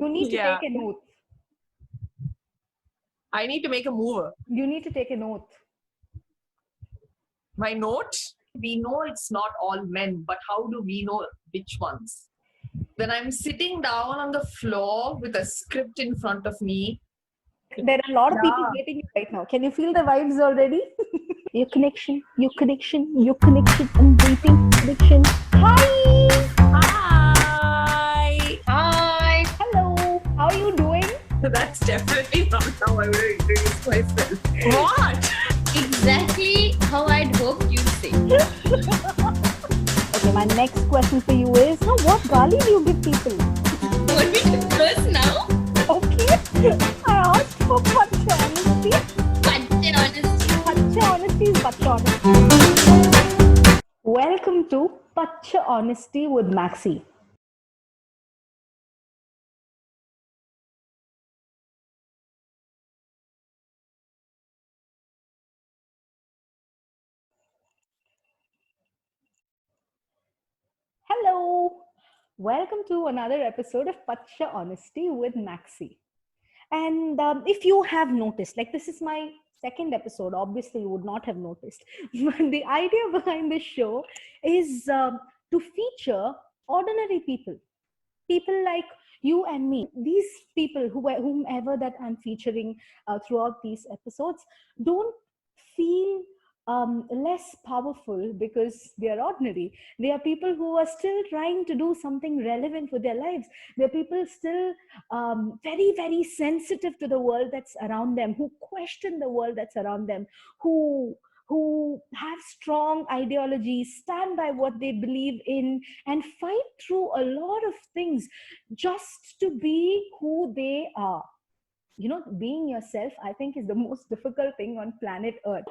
You need to Yeah. take an oath. I need to make a move. You need to take an oath. My note? We know it's not all men, but how do we know which ones? When I'm sitting down on the floor with a script in front of me. There are a lot of people Yeah. waiting right now. Can you feel the vibes already? Your connection, I'm waiting, connection. Hi! Hi! Hi! Hello! How are you doing? That's definitely not how I would introduce myself. What? Exactly how I'd hoped you'd say. Okay, my next question for you is, now what gali do you give people? Want me to curse now? Okay, I asked for Pachchai Honesty. Pachchai Honesty. Pachchai Honesty is Pachchai Honesty. Welcome to Pachchai Honesty with Maxi. Hello! Welcome to another episode of Pachchai Honesty with Maxi. And if you have noticed, like this is my second episode, obviously you would not have noticed. But the idea behind this show is to feature ordinary people. People like you and me. These people, whomever that I'm featuring throughout these episodes, don't feel less powerful because they are ordinary. They are people who are still trying to do something relevant with their lives. They are people still very, very sensitive to the world that's around them, who question the world that's around them, who have strong ideologies, stand by what they believe in, and fight through a lot of things just to be who they are. You know, being yourself, I think, is the most difficult thing on planet Earth.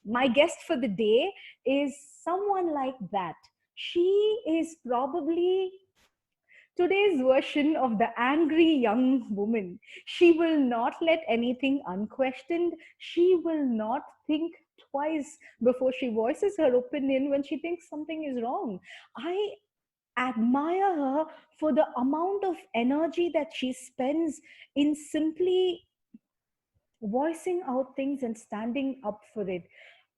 My guest for the day is someone like that. She is probably today's version of the angry young woman. She will not let anything unquestioned. She will not think twice before she voices her opinion when she thinks something is wrong. I admire her for the amount of energy that she spends in simply voicing out things and standing up for it.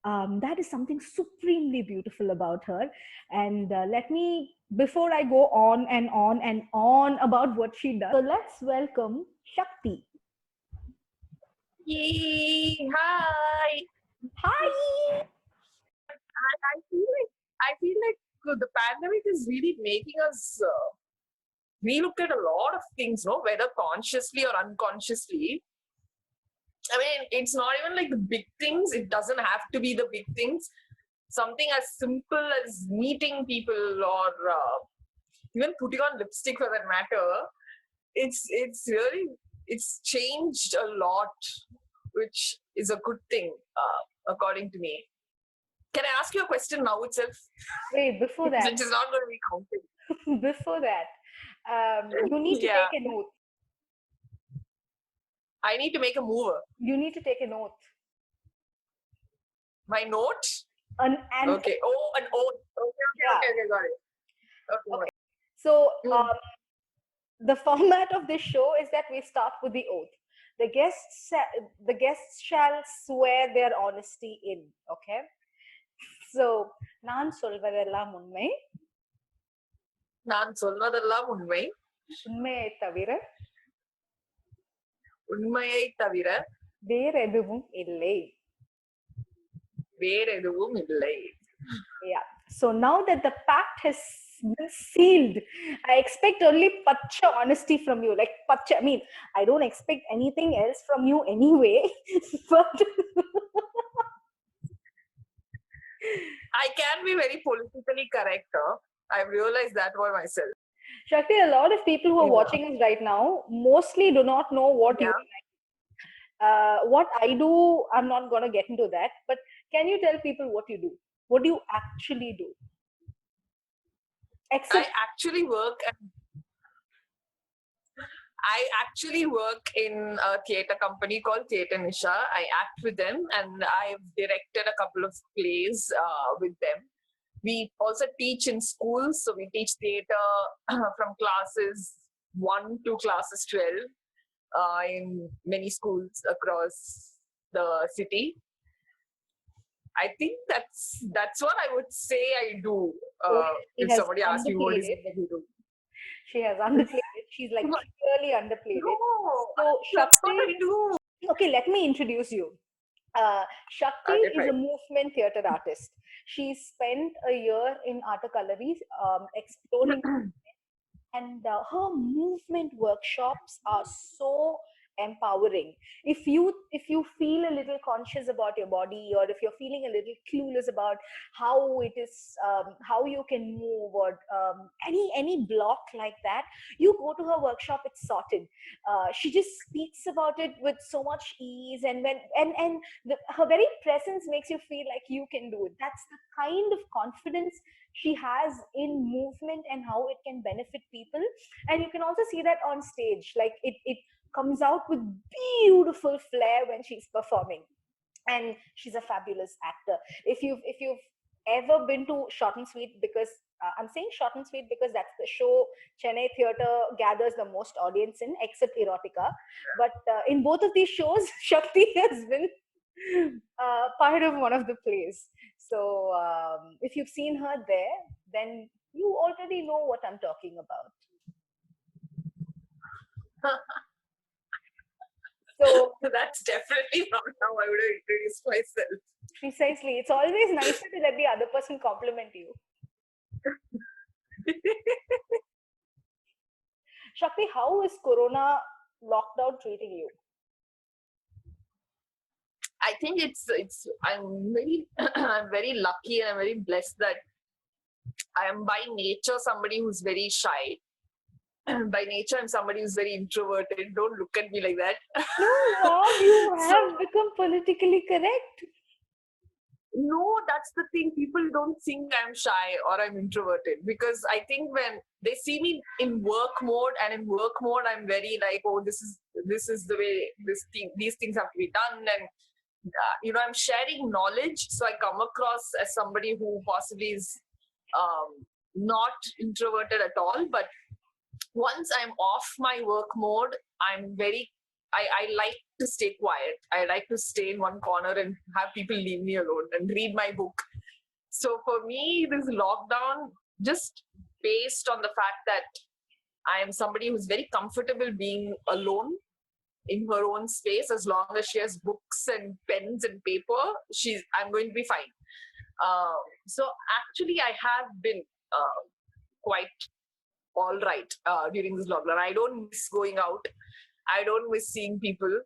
That is something supremely beautiful about her. And let me, before I go on and on and on about what she does, so let's welcome Shakthi. Yay! Hi! Hi! I feel like the pandemic is really making us relook at a lot of things, no, whether consciously or unconsciously. I mean, it's not even like the big things. It doesn't have to be the big things. Something as simple as meeting people or even putting on lipstick for that matter. It's really, it's changed a lot, which is a good thing, according to me. Can I ask you a question now itself? Wait, before that. Which is not going to be counted. Before that, you need to take an oath. I need to make a move. You need to take an oath. My note? Okay. Oh, an oath. Okay, got it. Okay. So the format of this show is that we start with the oath. The guests shall swear their honesty in. Okay. So நான் சொல்வதெல்லாம் உண்மை. நான் சொல்வதெல்லாம் உண்மை. உண்மையை தவிர. உண்மையை தவிர. வேறெதுவும் இல்லை. வேறெதுவும் இல்லை. Yeah. So now that the pact has been sealed, I expect only Pachchai honesty from you. Like Pachchai, I mean, I don't expect anything else from you anyway. But I can be very politically correct. I've realized that for myself. Shakthi, a lot of people who are watching us right now mostly do not know what you like. What I do, I'm not going to get into that. But can you tell people what you do? What do you actually do? I actually work in a theatre company called Theatre Nisha. I act with them and I've directed a couple of plays with them. We also teach in schools, so we teach theatre from classes 1 to classes 12 in many schools across the city. I think that's what I would say I do. She If has somebody asks me what underplayed is it. it you do. She has underplayed it. She's like clearly underplayed it. No, So that's what Shakthi, I do. okay, let me introduce you. Shakthi Okay, is a fine. movement theatre artist. She spent a year in art galleries exploring, and her movement workshops are so empowering. If you feel a little conscious about your body, or if you're feeling a little clueless about how it is, how you can move, or any block like that, you go to her workshop, it's sorted. She just speaks about it with so much ease, and her very presence makes you feel like you can do it. That's the kind of confidence she has in movement and how it can benefit people. And you can also see that on stage, like it comes out with beautiful flair when she's performing. And she's a fabulous actor. If you've ever been to Short and Sweet, because I'm saying Short and Sweet because that's the show Chennai theater gathers the most audience in, except Erotica. But in both of these shows, Shakti has been part of one of the plays. So if you've seen her there, then you already know what I'm talking about. So That's definitely not how I would have introduced myself. precisely, it's always nicer to let the other person compliment you. Shakti, how is Corona lockdown treating you? I think I'm very I'm very lucky and I'm very blessed that I am by nature somebody who's very shy. By nature, I'm somebody who's very introverted. Don't look at me like that. No, wow, you So have become politically correct. no, that's the thing. People don't think I'm shy or I'm introverted, because I think when they see me in work mode, and in work mode, I'm very like, oh, this is the way these things have to be done, and I'm sharing knowledge, so I come across as somebody who possibly is not introverted at all. But once I'm off my work mode, I like to stay quiet. I like to stay in one corner and have people leave me alone and read my book. So for me, this lockdown, just based on the fact that I am somebody who's very comfortable being alone in her own space, as long as she has books and pens and paper, I'm going to be fine. So actually, I have been quite all right during this lockdown. I don't miss going out. I don't miss seeing people.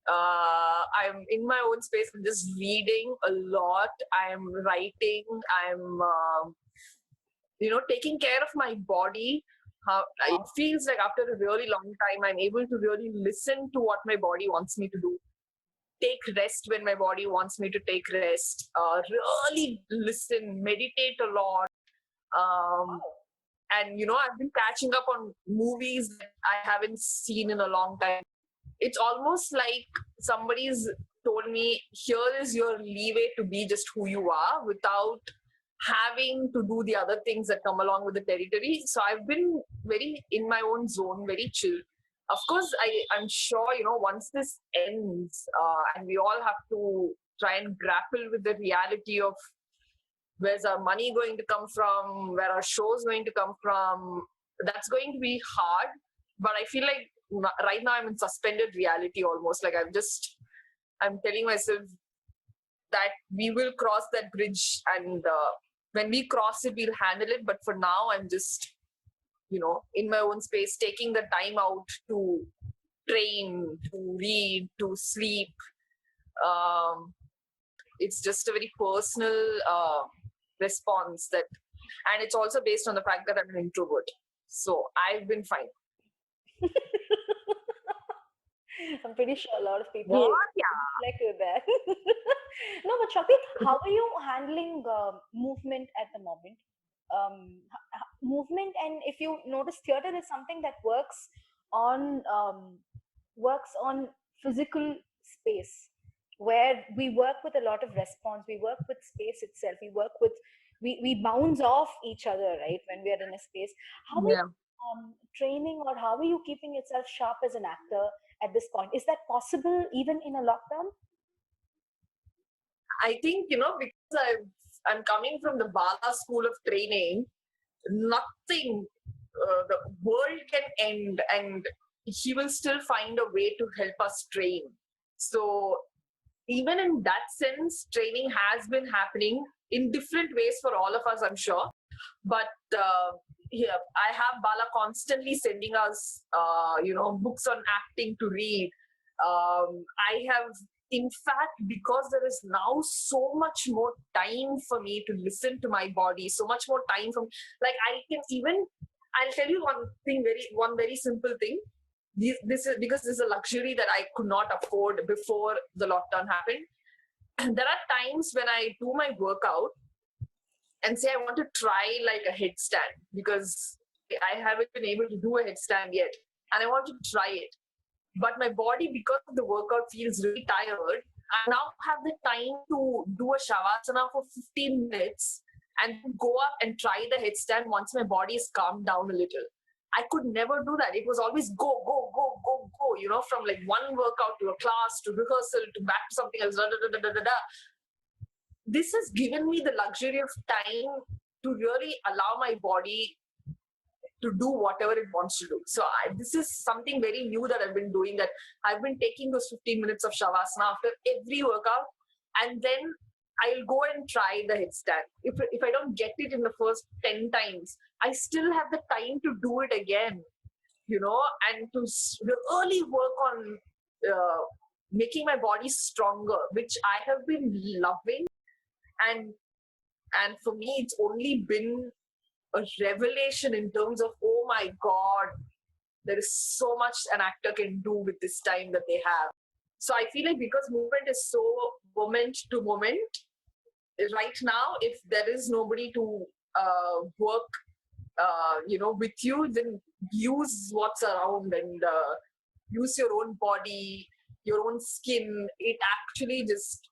I'm in my own space. I'm just reading a lot. I'm writing. I'm, taking care of my body. It feels like after a really long time, I'm able to really listen to what my body wants me to do. Take rest when my body wants me to take rest. Really listen, meditate a lot. And I've been catching up on movies that I haven't seen in a long time. It's almost like somebody's told me, here is your leeway to be just who you are without having to do the other things that come along with the territory. So I've been very in my own zone, very chill. Of course, I'm sure, once this ends, and we all have to try and grapple with the reality of where's our money going to come from, where our show's going to come from, that's going to be hard. But I feel like right now I'm in suspended reality almost. Like I'm telling myself that we will cross that bridge, and when we cross it, we'll handle it. But for now, I'm just, in my own space, taking the time out to train, to read, to sleep. It's just a very personal response and it's also based on the fact that I'm an introvert. So I've been fine. I'm pretty sure a lot of people What? Yeah. reflect with that. No, but Shakti, how are you handling movement at the moment? Movement, and if you notice, theater is something that on works on physical space, where we work with a lot of response. We work with space itself. We bounce off each other, right, when we are in a space. How are you Yeah. training, or how are you keeping yourself sharp as an actor at this point? Is that possible even in a lockdown? I think, because I'm coming from the Bala school of training, nothing, the world can end and he will still find a way to help us train. So even in that sense, training has been happening in different ways for all of us, I'm sure. But yeah, I have Bala constantly sending us, books on acting to read. I have, in fact, because there is now so much more time for me to listen to my body, so much more time from, like, I can even, I'll tell you one very simple thing. This is because this is a luxury that I could not afford before the lockdown happened. There are times when I do my workout and say I want to try like a headstand because I haven't been able to do a headstand yet and I want to try it. But my body, because of the workout, feels really tired. I now have the time to do a shavasana for 15 minutes and go up and try the headstand once my body is calmed down a little. I could never do that. It was always go, go, go, go, go, from like one workout to a class to rehearsal to back to something else. Da, da, da, da, da, da. This has given me the luxury of time to really allow my body to do whatever it wants to do. So this is something very new that I've been doing, that I've been taking those 15 minutes of shavasana after every workout, and then I'll go and try the headstand. If I don't get it in the first 10 times, I still have the time to do it again, and to really work on making my body stronger, which I have been loving. And for me, it's only been a revelation in terms of, oh my God, there is so much an actor can do with this time that they have. So I feel like because movement is so moment to moment, right now, if there is nobody to work, with you, then use what's around and use your own body, your own skin. It actually just,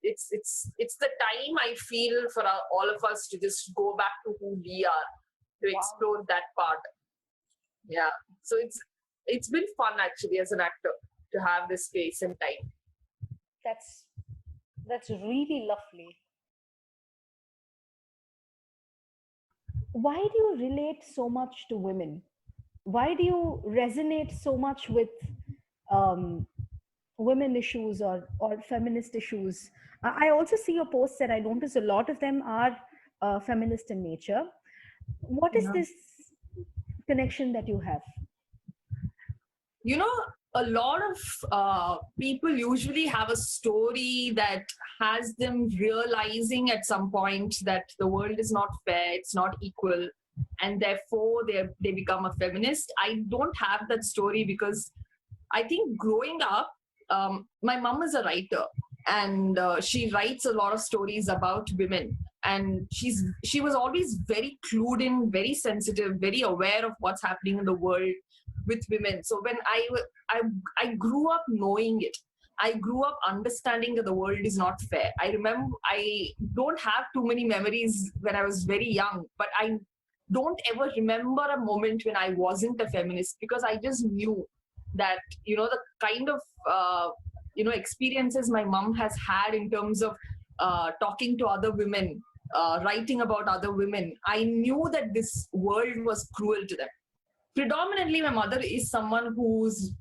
it's the time I feel for all of us to just go back to who we are, to explore that part. Yeah. So it's been fun actually as an actor to have this space and time. That's really lovely. Why do you relate so much to women? Why do you resonate so much with um, women issues or feminist issues? I also see your posts and I notice a lot of them are feminist in nature. What is this connection that you have? A lot of people usually have a story that has them realizing at some point that the world is not fair, it's not equal, and therefore they become a feminist. I don't have that story because I think growing up, my mom is a writer, and she writes a lot of stories about women, and she was always very clued in, very sensitive, very aware of what's happening in the world with women. So when I grew up knowing it, I grew up understanding that the world is not fair. I remember, I don't have too many memories when I was very young, but I don't ever remember a moment when I wasn't a feminist, because I just knew that, the kind of, experiences my mom has had in terms of talking to other women, writing about other women. I knew that this world was cruel to them. Predominantly, my mother is someone who's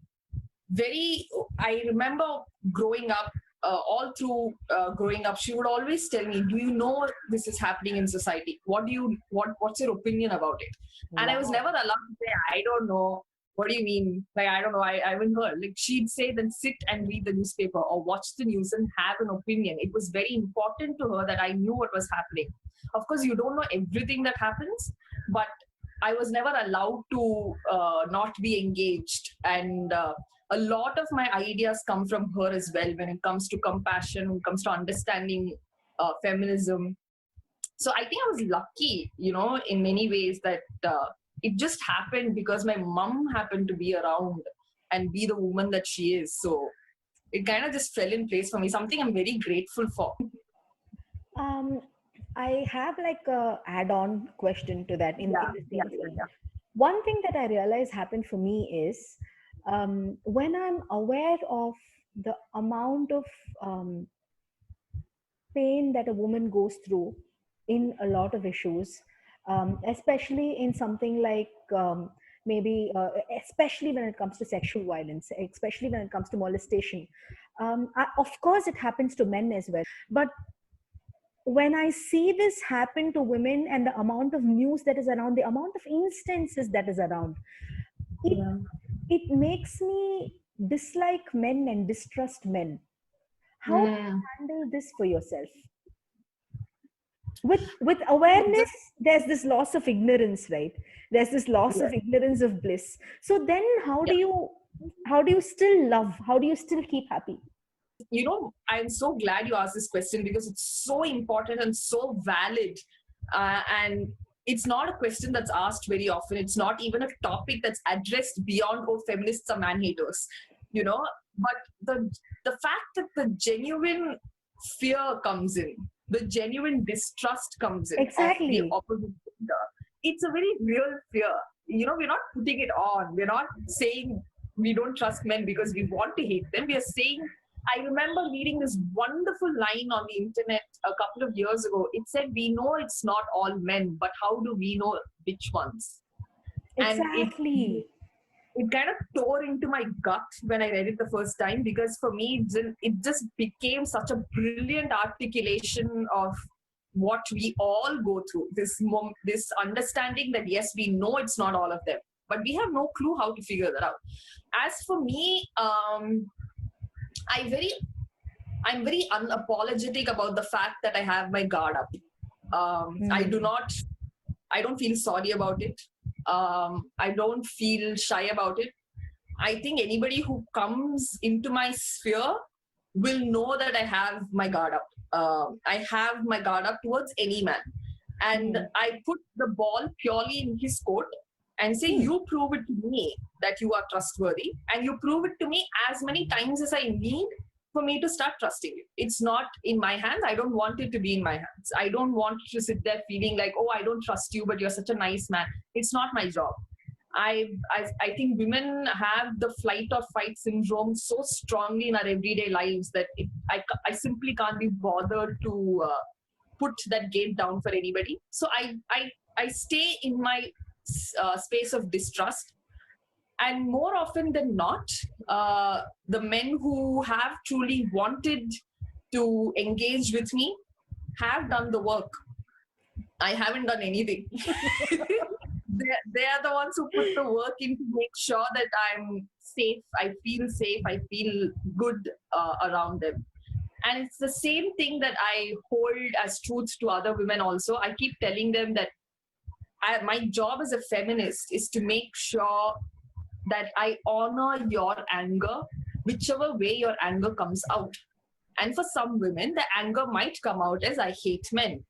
I remember growing up, all through growing up, she would always tell me, do you know this is happening in society? What's your opinion about it? And I was never allowed to say, I don't know. What do you mean? Like, I don't know. I haven't heard. Like, she'd say, then sit and read the newspaper or watch the news and have an opinion. It was very important to her that I knew what was happening. Of course, you don't know everything that happens, but I was never allowed to not be engaged. And a lot of my ideas come from her as well when it comes to compassion, when it comes to understanding feminism. So I think I was lucky, in many ways, that it just happened because my mom happened to be around and be the woman that she is. So it kind of just fell in place for me, something I'm very grateful for. I have like a add-on question to that in the sense that one thing that I realize happened for me is when I'm aware of the amount of pain that a woman goes through in a lot of issues, especially in something like maybe, especially when it comes to sexual violence, especially when it comes to molestation. Of course, it happens to men as well. But when I see this happen to women and the amount of news that is around, the amount of instances that is around, it, Yeah. it makes me dislike men and distrust men. How do you Mm. handle this for yourself? With It awareness, just there's this loss of ignorance, right? There's this loss yeah. of ignorance of bliss. So then Yeah. how do you still love, how do you still keep happy? I'm so glad you asked this question because it's so important and so valid. And it's not a question that's asked very often. It's not even a topic that's addressed beyond, oh, feminists are man haters, you know. But the fact that the genuine fear comes in, the genuine distrust comes in of the Exactly. opposite gender, it's a very real fear. We're not putting it on. We're not saying we don't trust men because we want to hate them. We are saying, I remember reading this wonderful line on the internet a couple of years ago. It said, "We know it's not all men, but how do we know which ones?" And Exactly. it kind of tore into my gut when I read it the first time, because for me, it just became such a brilliant articulation of what we all go through. This understanding that yes, we know it's not all of them, but we have no clue how to figure that out. As for me, I very I'm very unapologetic about the fact that I have my guard up. I don't feel sorry about it. I don't feel shy about it. I think anybody who comes into my sphere will know that I have my guard up. I have my guard up towards any man. And I put the ball purely in his court and say, you prove it to me that you are trustworthy, and you prove it to me as many times as I need for me to start trusting you. It's not in my hands. I don't want it to be in my hands. I don't want to sit there feeling like, oh, I don't trust you, but you're such a nice man. It's not my job. I think women have the flight or fight syndrome so strongly in our everyday lives that I simply can't be bothered to put that gate down for anybody. So I stay in my space of distrust. And more often than not, the men who have truly wanted to engage with me have done the work. I haven't done anything. They are the ones who put the work in to make sure that I'm safe, I feel good around them. And it's the same thing that I hold as truth to other women also. I keep telling them that my job as a feminist is to make sure that I honor your anger, whichever way your anger comes out. And for some women, the anger might come out as I hate men.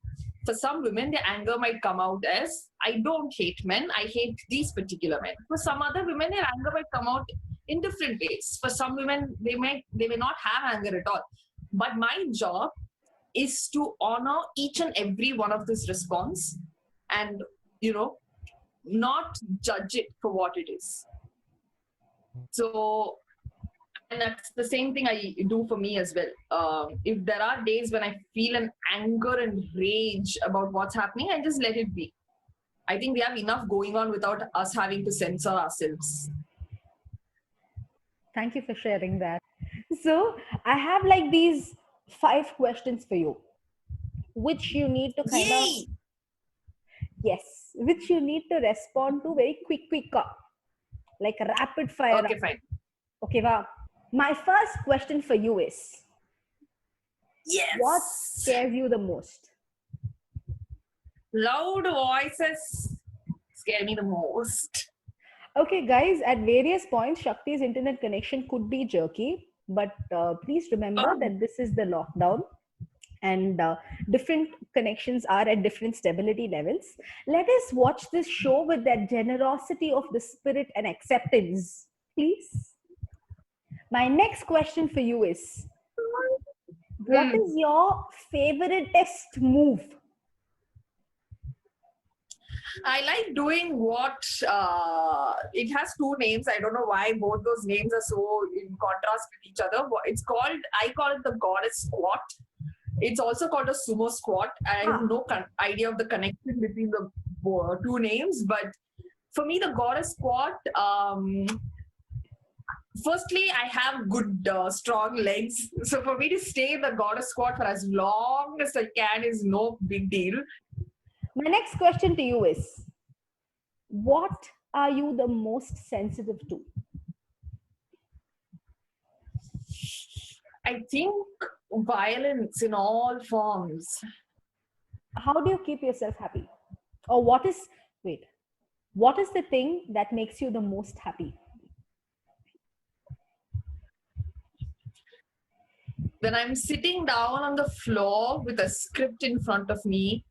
For some women, the anger might come out as I don't hate men, I hate these particular men. For some other women, their anger might come out in different ways. For some women, they may not have anger at all. But my job is to honor each and every one of this response and, not judge it for what it is. So, and that's the same thing I do for me as well. If there are days when I feel an anger and rage about what's happening, I just let it be. I think we have enough going on without us having to censor ourselves. Thank you for sharing that. So I have like these 5 questions for you, which you need to kind of, Yay! yes, which you need to respond to very quick, like a rapid fire. Okay, fine. Okay, wow. My first question for you is, Yes! what scares you the most? Loud voices scare me the most. Okay, guys, at various points, Shakti's internet connection could be jerky, but please remember that this is the lockdown and different connections are at different stability levels. Let us watch this show with that generosity of the spirit and acceptance, please. My next question for you is, what is your favorite test move? I like doing what it has two names. I don't know why both those names are so in contrast with each other. It's called, I call it the goddess squat. It's also called a sumo squat. I have no idea of the connection between the two names, but for me, the goddess squat, firstly, I have good, strong legs. So for me to stay in the goddess squat for as long as I can is no big deal. My next question to you is, what are you the most sensitive to? I think violence in all forms. How do you keep yourself happy? Or what is the thing that makes you the most happy? When I'm sitting down on the floor with a script in front of me,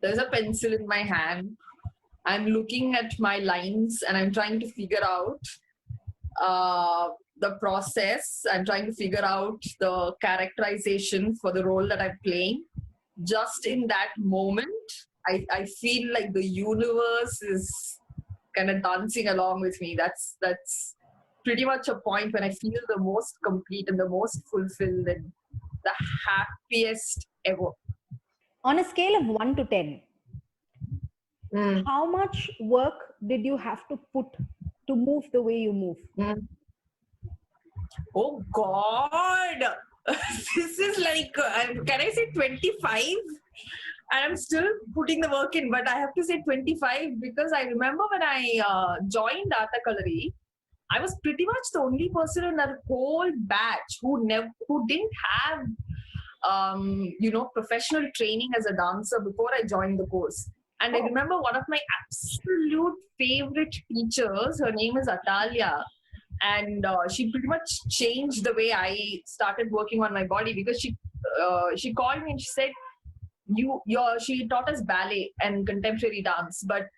there's a pencil in my hand, I'm looking at my lines and I'm trying to figure out the process. I'm trying to figure out the characterization for the role that I'm playing. Just in that moment, I feel like the universe is kind of dancing along with me. That's pretty much a point when I feel the most complete and the most fulfilled and the happiest ever. On a scale of 1 to 10, how much work did you have to put to move the way you move? Oh God, this is like, can I say 25? And I'm still putting the work in, but I have to say 25 because I remember when I joined Art Gallery, I was pretty much the only person in that whole batch who didn't have professional training as a dancer before I joined the course. And I remember one of my absolute favorite teachers, her name is Atalia, and she pretty much changed the way I started working on my body, because she called me and she said, she taught us ballet and contemporary dance, but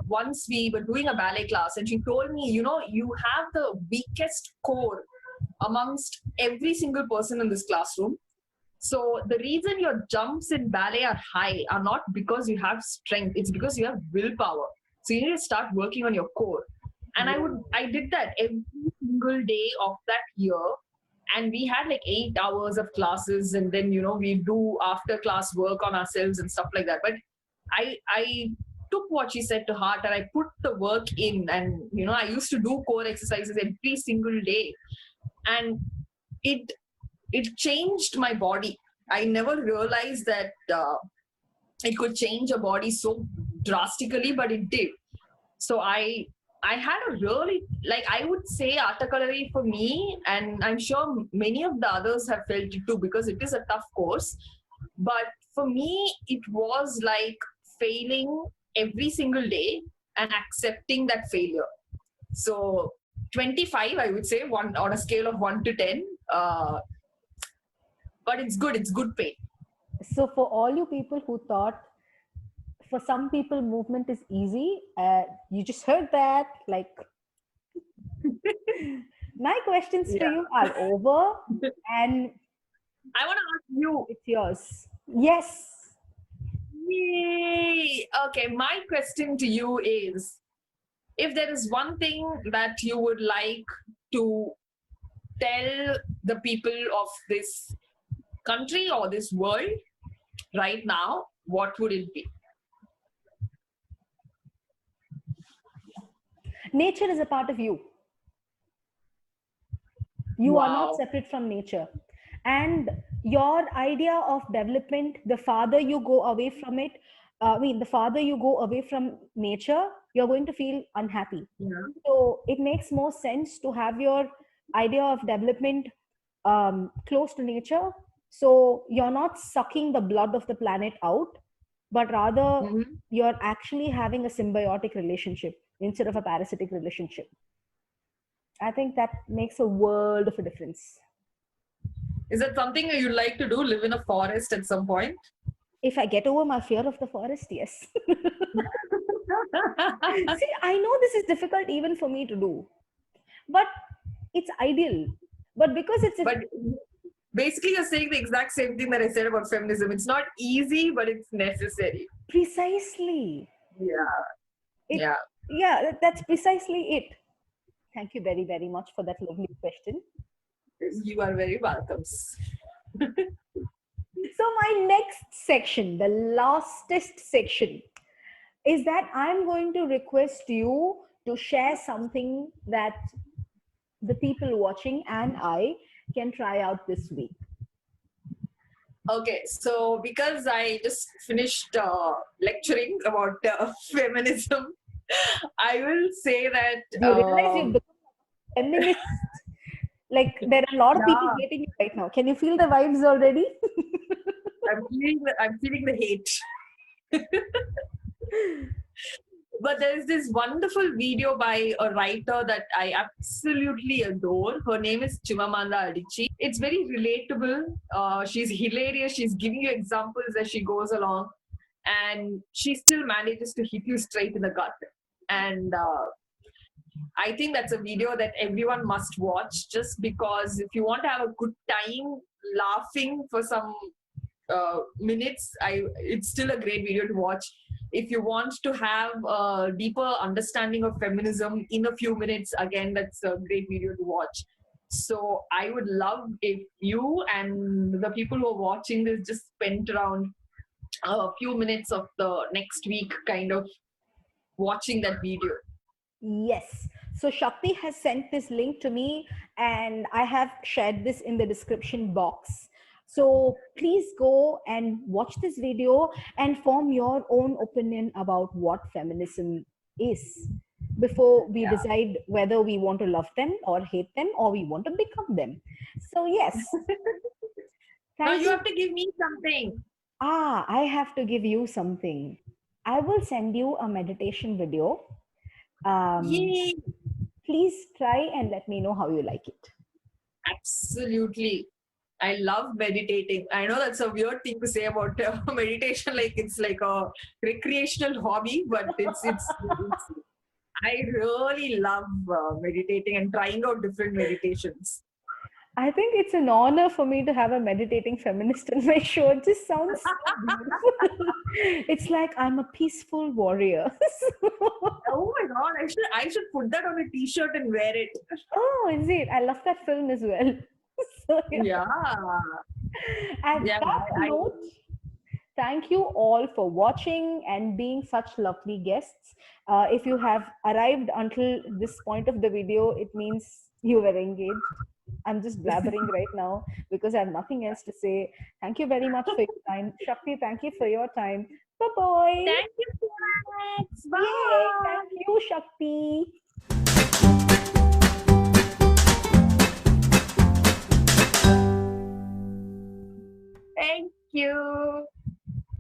once we were doing a ballet class and she told me, you have the weakest core amongst every single person in this classroom. So the reason your jumps in ballet are high are not because you have strength, it's because you have willpower. So you need to start working on your core. And I did that every single day of that year. And we had like 8 hours of classes, and then, we do after class work on ourselves and stuff like that. But I took what she said to heart and I put the work in, and, I used to do core exercises every single day. And it changed my body. I never realized that it could change a body so drastically, but it did. So I had a really, I would say Art Gallery for me, and I'm sure many of the others have felt it too, because it is a tough course. But for me, it was like failing every single day and accepting that failure. So 25, I would say, on a scale of 1 to 10. But it's good pain. So for all you people who thought, for some people movement is easy, you just heard that. My questions for you are over, and I want to ask you. It's yours. Yes. Yay! Okay, my question to you is, if there is one thing that you would like to tell the people of this country or this world right now, what would it be? Nature is a part of you. You are not separate from nature. And your idea of development, the farther you go away from it, the farther you go away from nature, you're going to feel unhappy. Yeah. So it makes more sense to have your idea of development close to nature. So you're not sucking the blood of the planet out, but rather you're actually having a symbiotic relationship instead of a parasitic relationship. I think that makes a world of a difference. Is that something you'd like to do, live in a forest at some point? If I get over my fear of the forest, yes. See, I know this is difficult even for me to do, but it's ideal. But because it's... But basically, you're saying the exact same thing that I said about feminism. It's not easy, but it's necessary. Precisely. Yeah. It, Yeah. yeah, that's precisely it. Thank you very, very much for that lovely question. You are very welcome. So, my next section, the lastest section, is that I'm going to request you to share something that the people watching and I can try out this week. Okay, so because I just finished lecturing about feminism, I will say that Do you realize you've become a feminist? Like, there are a lot of people yeah, hating you right now. Can you feel the vibes already? I'm feeling the hate. But there is this wonderful video by a writer that I absolutely adore. Her name is Chimamande Adichie. It's very relatable. She's hilarious. She's giving you examples as she goes along, and she still manages to hit you straight in the gut. And I think that's a video that everyone must watch, just because if you want to have a good time laughing for some minutes, it's still a great video to watch. If you want to have a deeper understanding of feminism in a few minutes, again, that's a great video to watch. So I would love if you and the people who are watching this just spent around a few minutes of the next week kind of watching that video. Yes. So Shakti has sent this link to me, and I have shared this in the description box. So please go and watch this video and form your own opinion about what feminism is before we Yeah. decide whether we want to love them or hate them or we want to become them. So yes. Now Thank you you. have to give me something. I have to give you something. I will send you a meditation video. Yay! Please try and let me know how you like it. Absolutely. I love meditating. I know that's a weird thing to say about meditation, like it's like a recreational hobby, but it's I really love meditating and trying out different meditations. I think it's an honor for me to have a meditating feminist on my show. It just sounds so beautiful. It's like I'm a peaceful warrior. Oh my god, I should put that on a t-shirt and wear it. Oh, is it? I love that film as well. So, Yeah. at Yeah. that note, thank you all for watching and being such lovely guests. If you have arrived until this point of the video, it means you were engaged. I'm just blabbering right now because I have nothing else to say. Thank you very much for your time. Shakti, thank you for your time. Bye-bye. Thank you so much. Bye. Yay, thank you, Shakti. Thank you.